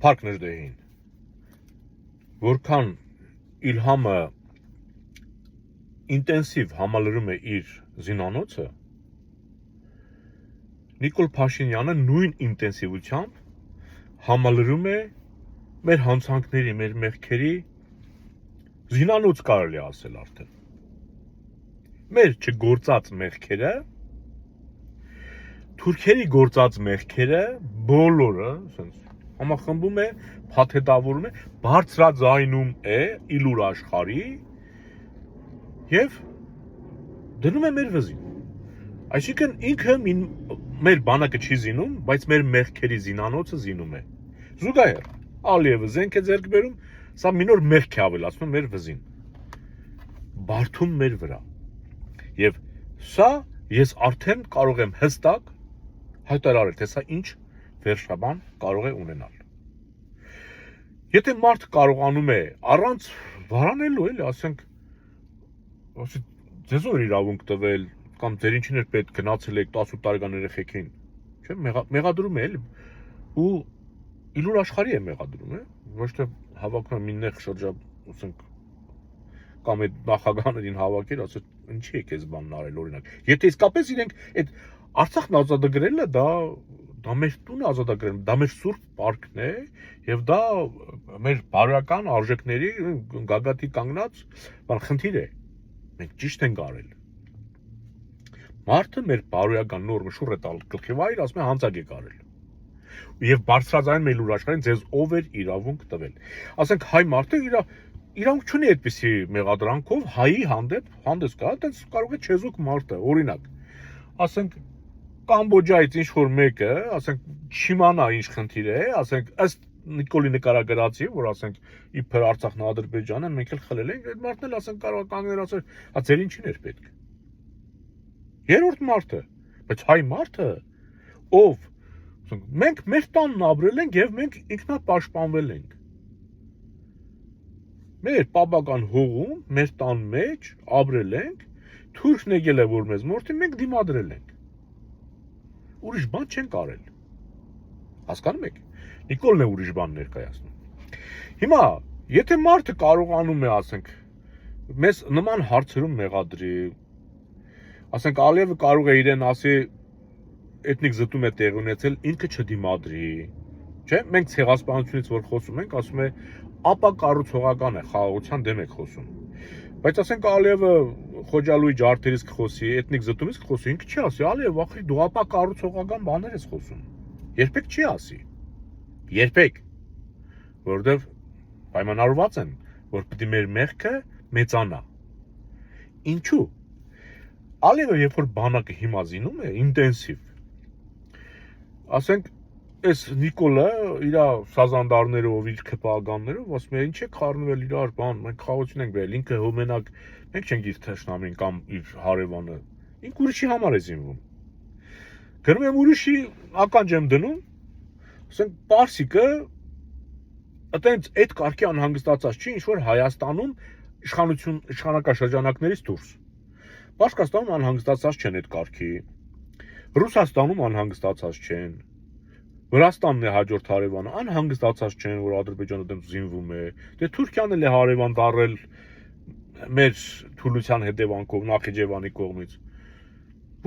Փառքներ դեին, որքան Իլհամը ինտենսիվ համալրում է իր զինանոցը, Նիկոլ Փաշինյանը նույն ինտենսիվությամբ համալրում է մեր հանցանքների, մեր մեղքերի զինանոց կարելի ասել արդեն։ Մեր չգործած մեղքերը, թուրքերի գործած մեղքերը, բոլորը համախմբում է, փաթեթավորում է, բարձրաձայնում է իլուր աշխարհի եւ դնում է մեր վզին։ Այսինքն ինքը մեր բանակը չի զինում, բայց մեր մեղքերի զինանոցը զինում է։ Զուգահեռ Ալիևը զենք է ձեռք բերում, սա մի նոր մեղք է ավելացնում մեր վզին։ Բարդում մեր վրա։ Եվ սա ես արդեն կարող եմ հստակ հայտարարել, թե սա ինչ վերջաբան կարող է ունենալ։ Եթե մարդ կարողանում է առանց վարանելու, էլի, ասենք, ձեզ որ իրավունք տվել, կամ ձեր ինչին էր պետք գնացել եք 18 տարեկան երեխեքին, չէ, մեղադրում է, էլի, ու իլուր աշխարհի է մեղադրում, ոչ թե հավաքում մի նեղ շրջան, ասենք, կամ այդ նախագահներին հավաքել, ասել, ինչի եք այս բանն արել, օրինակ։ Եթե իսկապես իրենք այդ Արցախն ազատագրելը դա մեր տունը ազատագրելը, դա մեր սուրբ պարտքն է, եւ դա մեր բարոյական արժեքների գագաթի կանգնած խնդիր է։ Մենք ճիշտ ենք արել։ Մարդը մեր բարոյական նորմը շուռ է տալ գլխի վայր, ասում է հանցակ եք արել։ Եվ բարձրաձայնում է իլուր աշխարհին, ձեզ ով էր իրավունք տվել։ Ասենք հայ մարդը իրավունք չունի այդպիսի մեղադրանքով հայի հանդեպ հանդես գա, այդպես կարող է չեզոք մարդը, օրինակ, ասենք Կամբոջայից ինչ որ մեկը, ասենք չիմանա ինչ խնդիր է, ասենք ըստ Նիկոլի նկարագրածի, որ ասենք իբր Արցախն Ադրբեջանը մենք էլ խլել ենք, այդ մարդն էլ ասենք կարող կանգնել ասել, հա ձեր ինչին էր պետք։ Երրորդ մարդը, բայց հայ մարդը, ով մենք մեր տանն ապրել ենք եւ մենք ինքնապաշտպանվել ենք։ Մեր պապական հողում, մեր տան մեջ ապրել ենք, թուրքն եկել է որ մեզ մորթի, մենք դիմադրել ենք։ Ուրիշ բան չենք արել։ Հասկանում եք։ Նիկոլն է ուրիշ բան ներկայացնում։ Հիմա, եթե մարդը կարողանում է, ասենք, մեզ նման հարցերում մեղադրի, ասենք Ալիևը կարող է իրեն ասի էթնիկ զտում է տեղի ունեցել, ինքը չդիմադրի, չէ՞։ Մենք ցեղասպանությունից որ խոսում ենք, ասում է ապակառուցողական է, խաղաղության դեմ եք խոսում։ Բայց ասենք Ալիևը Խոջալույի ջարդերից կխոսի, էթնիկ զտումից կխոսի, ինքը չի ասի, Ալիև, ախր դու ապակառուցողական բաներ ես խոսում։ Երբեք չի ասի։ Երբեք, որովհետև պայմանավորված են, որ պիտի մեր մեղքը մեծանա։ Ինչու՞։ Ալիևը երբ որ բանակը հիմա զինում է, ինտենսիվ, ասենք, այս Նիկոլը իր սազանդարներով, իր քպականներով, ասում է, ինչ է խառնվել իրար բան, մենք խաղաղություն ենք բերել, ինքը հոմենակ, մենք չենք իր թշնամին կամ իր հարևանը, ինքը ուրիշի համար է զինվում։ Գնում եմ ուրիշի ականջ եմ դնում, ասենք, Պարսիկը այտենց այդ կարգի անհանգստացած չի, ինչ որ Հայաստանում իշխանական շրջանակներից դուրս։ Բաշկաստանում անհանգստացած չեն այդ կարգի, Ռուսաստանում անհանգստացած չեն, Վրաստանն է հաջորդ հարևանը, անհանգստացած չեն, որ Ադրբեջանը դեմ զինվում է, դե Թուրքիան էլ է հարևան դառել մեր թուլության հետևանքով Նախիջևանի կողմից։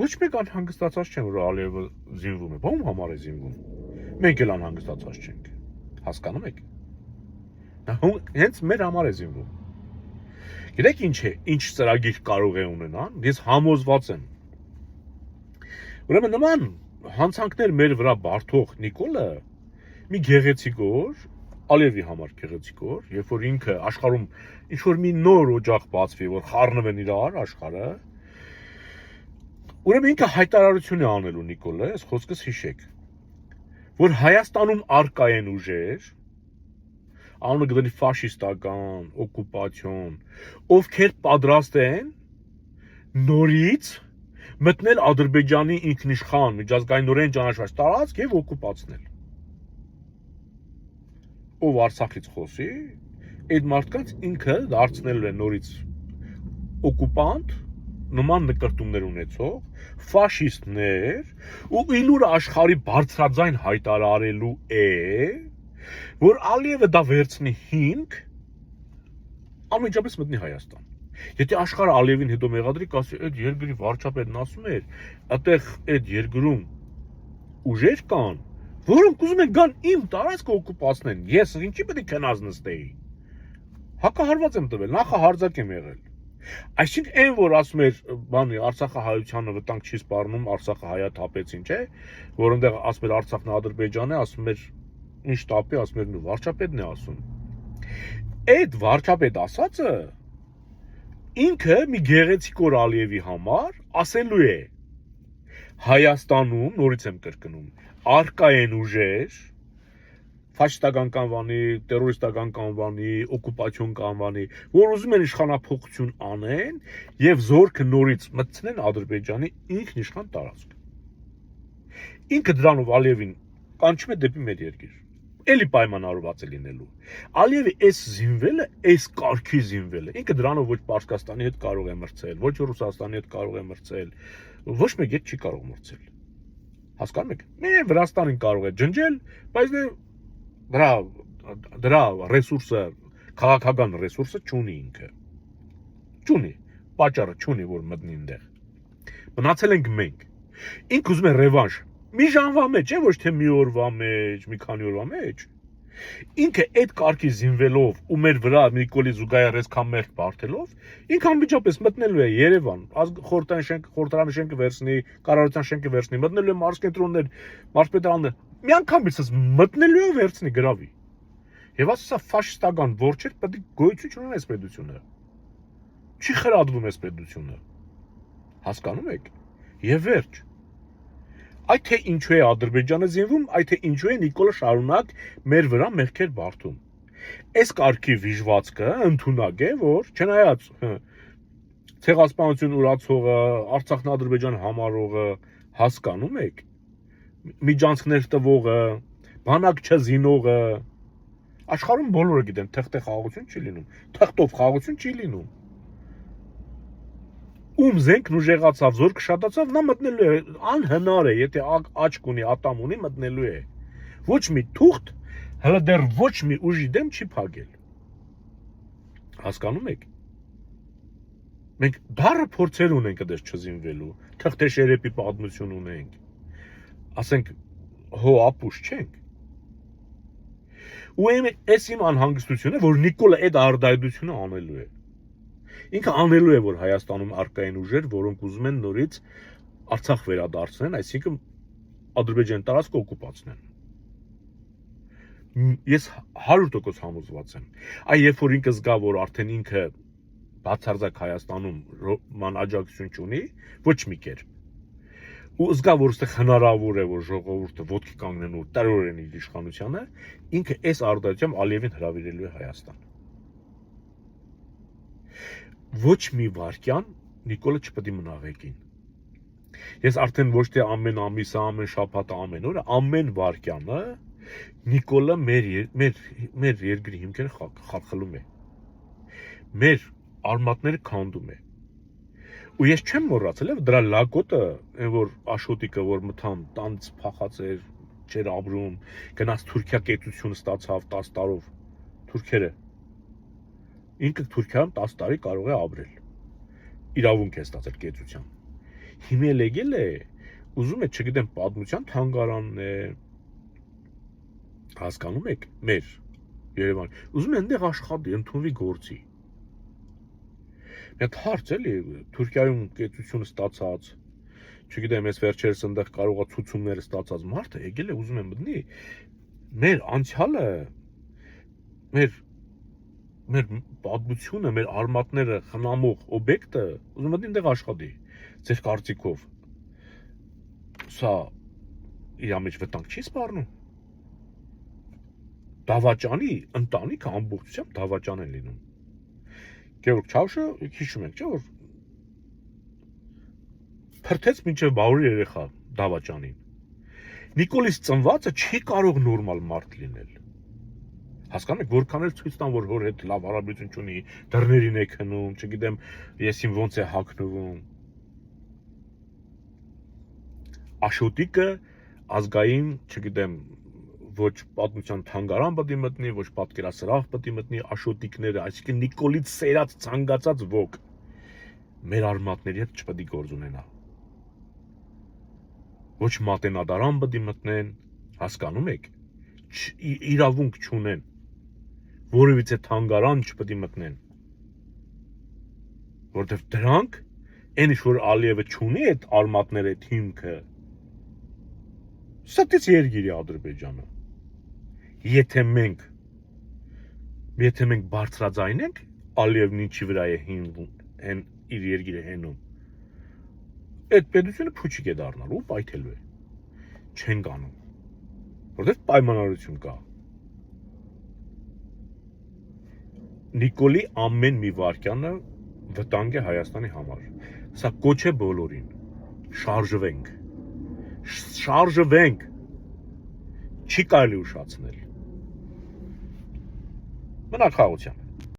Ոչ մեկ անհանգստացած չեն, որ Ալիևը զինվում է, բա ում համար է զինվում։ Մենք էլ անհանգստացած չենք։ Հասկանում եք։ Հենց մեր համար է զինվում։ Գիտեք ինչ է, ինչ ծրագիր կարող է ունենալ, ես համոզված եմ։ Ուրեմն նման հանցանքներ մեր վրա բարդող Նիկոլը մի գեղեցիկ օր, Ալիևի համար գեղեցիկ օր, երբ որ ինքը աշխարհում ինչ որ մի նոր օջախ բացվի, որ խառնվեն իրար աշխարհը, ուրեմն ինքը հայտարարություն է անելու Նիկոլը, այս խոսքս հիշեք, որ Հայաստանում արկա են ուժեր, անունը գտնի ֆաշիստական, օկուպացիոն, ովքեր պատրաստ են նորից մտնել Ադրբեջանի ինքնիշխան միջազգայինորեն ճանաչված տարածք եւ օկուպացնել։ Ով Արցախից խոսի, այդ մարդկանց ինքը դարձնելու է նորից օկուպանտ, նման նկրտումներ ունեցող, ֆաշիստներ ու իլուր աշխարհի բարձրաձայն հայտարարելու է, որ Ալիևը դա վերցնի 5 անմիջապես մտնի Հայաստան։ Եթե աշխարհը Ալիևին հետո մեղադրի, կասի, այդ երկրի վարչապետն ասում էր, այդտեղ այդ երկրում ուժեր կան, որոնք ուզում են գան իմ տարածքը օկուպացնեն։ Ես ինչի պետք է քնած նստեի։ Հակահարված եմ տվել, նախահարձակ եմ եղել։ Այսինքն այն որ ասում էր, բանի Արցախը հայությանը վտանգ չի սպառնում, Արցախը հայա թափեցին, չէ՞, որոնտեղ ասում էր Արցախն Ադրբեջան է, ասում էր ինչ տապի, ասում էր նու վարչապետն է ասում։ Այդ վարչապետ ասածը ինքը մի գեղեցիկ օր Ալիևի համար ասելու է Հայաստանում, նորից եմ կրկնում, արկա են ուժեր, ֆաշիստական կանվանի, տերորիստական կանվանի, օկուպացիոն կանվանի, որ ուզում են իշխանափոխություն անեն եւ զորքը նորից մտցնեն Ադրբեջանի ինքնիշխան տարածք։ Ինքը դրանով Ալիևին կանչում է դեպի մեր երկիր։ Էլի պայմանավորված է լինելու։ Ալիևի այս զինվելը, այս կարգի զինվելը, ինքը դրանով ոչ Պարսկաստանի հետ կարող է մրցել, ոչ Ռուսաստանի հետ կարող է մրցել, ոչ մեկ հետ չի կարող մրցել։ Հասկանում եք։ Մեր Վրաստանին կարող է ջնջել, բայց դրա ռեսուրսը, քաղաքական ռեսուրսը չունի ինքը։ Չունի, պատճառը չունի, որ մտնի այնտեղ։ Մնացել ենք մենք։ Ինքը ուզում է ռևանշ։ Մի ժամվա մեջ, ոչ թե մի օրվա մեջ, մի քանի օրվա մեջ։ Ինքը այդ կարգի զինվելով ու մեր վրա Նիկոլի Զուգայար այսքան մեղք բարթելով, ինքը անմիջապես մտնելու է Երևան, խորհրդարանի շենքը վերցնի, կառավարության շենքը վերցնի, մտնելու է մարզկենտրոններ, մարզպետարաններ, միանգամից մտնելու է վերցնի գրավի։ Եվ ասա ֆաշիստական որջեր պետք է գոյություն ունենա այս պետությունը։ Չի խրատվում այս պետությունը։ Հասկանում եք։ Եվ վերջ։ Այդ թե ինչու է Ադրբեջանը զինվում, այդ թե ինչու է Նիկոլը շարունակ մեր վրա մեղքեր բարթում։ Այս կարգի վիժվածքը ընդունակ է, որ չնայած ցեղասպանություն ուրացողը, Արցախն Ադրբեջան համարողը, հասկանում եք, միջանցքներ տվողը, բանակ չզինողը, աշխարհում բոլորը գիտեն, թղթե խաղաղություն չի լինում, թղթով խաղաղություն չի լինում։ Ում զենքն ուժեղացավ, զորքը շատացավ, նա մտնելու է, անհնար է, եթե աչք ունի, ատամ ունի, մտնելու է։ Ոչ մի թուղթ, հələ դեռ ոչ մի ուժի դեմ չի փակել։ Հասկանում եք։ Մենք դառը փորձեր ունենք այդպես չզինվելու, թղթե շերեպի պատմություն ունենք։ Ասենք հո ապուշ չենք։ Ու այս իմ անհանգստությունը, որ Նիկոլը այդ արդայդությունը անելու է։ Ինքը անելու է, որ Հայաստանում արկային ուժեր, որոնք ուզում են նորից Արցախ վերադարձնեն, այսինքն Ադրբեջանի տարածքը օկուպացնեն։ Ես 100% համոզված եմ։ Այ երբ որ ինքը զգա, որ արդեն ինքը բացարձակ Հայաստանում ման աջակցություն չունի, ոչ մի կերպ։ Ու զգա, որ այստեղ հնարավոր է, որ ժողովուրդը ոտքի կանգնեն ու տերորեն իր իշխանությանը, ինքը այս արդյունքում Ալիևին հրավիրելու է Հայաստան։ Ոչ մի վարքյան Նիկոլը չպետք է մնա ղեկին։ Ես արդեն ոչ թե ամեն ամիսը, ամեն շաբաթը, ամեն օրը, ամեն վարքյանը Նիկոլը մեր երկրի հիմքերը խախլում է։ Մեր արմատները քանդում է։ Ու ես չեմ մոռացել, դրա լակոտը, այն որ Աշոտիկը, որ մթան տանց փախած էր, չեր ապրում, գնաց Թուրքիա կեցություն ստացավ 10 տարով, թուրքերը։ Ինքը Թուրքիայում 10 տարի կարող է ապրել։ Իրավունք է ստացել կեցության։ Հիմա եկել է, ուզում է, չգիտեմ, պատմության թանգարանն է, հասկանում եք, մեր Երևան, ուզում է այնտեղ աշխատի, ընդունվի գործի։ Մի հատ հարց էլի, Թուրքիայում կեցությունը ստացած, չգիտեմ, ես վերջերս այնտեղ կարող է ցուցումները ստացած մարդը եկել է, ուզում է մտնի, մեր անցյալը, մեր պատմությունը, մեր արմատները խնամող օբյեկտը, ուզում է այնտեղ աշխատի, ձեր կարծիքով, սա իր մեջ վտանգ չի սպառնում։ Դավաճանի ընտանիքը ամբողջությամբ դավաճան են լինում։ Գևորգ Չաուշը հիշում եք, չէ՞ որ փրթեց մինչև բաղուրի երեխա դավաճանին։ Նիկոլից ծնվածը չի կարող նորմալ մարդ լինել։ Հասկանում եք, որքան էլ ցույց տան, որ հոր հետ լավ հարաբերություն չունի, դռներին է քնում, չգիտեմ, եսին ոնց է հագնվում։ Աշոտիկը ազգային, չգիտեմ, ոչ պատմության թանգարան պետք է մտնի, ոչ պատկերասրահ պետք է մտնի, աշոտիկները, այսինքն Նիկոլից սերած ցանկացած ոք մեր արմատների հետ չպետք է գործ ունենա։ Ոչ մատենադարան պետք է մտնեն, հասկանում եք, իրավունք չունեն, որևիցե թանգարան չպետք է մտնեն, որտեվ դրանք այն ինչ որ Ալիևը չունի այդ արմատները, այդ հիմքը, ստից երգիր է Ադրբեջանը։ Եթե մենք բարձրաձայնենք Ալիևն ինչի վրա է հիմնում, իր երգիրը հենում, այդ պետությունը փուչիկ է դառնալու, պայթելու է։ Չենք անում, որտեղ պայմանավորություն կա։ Նիկոլի ամեն մի վարքյանը վտանգ է Հայաստանի համար։ Սա կոչ է բոլորին։ Շարժվենք։ Չի կարելի ուշացնել։ Մնա խաղաղությամբ։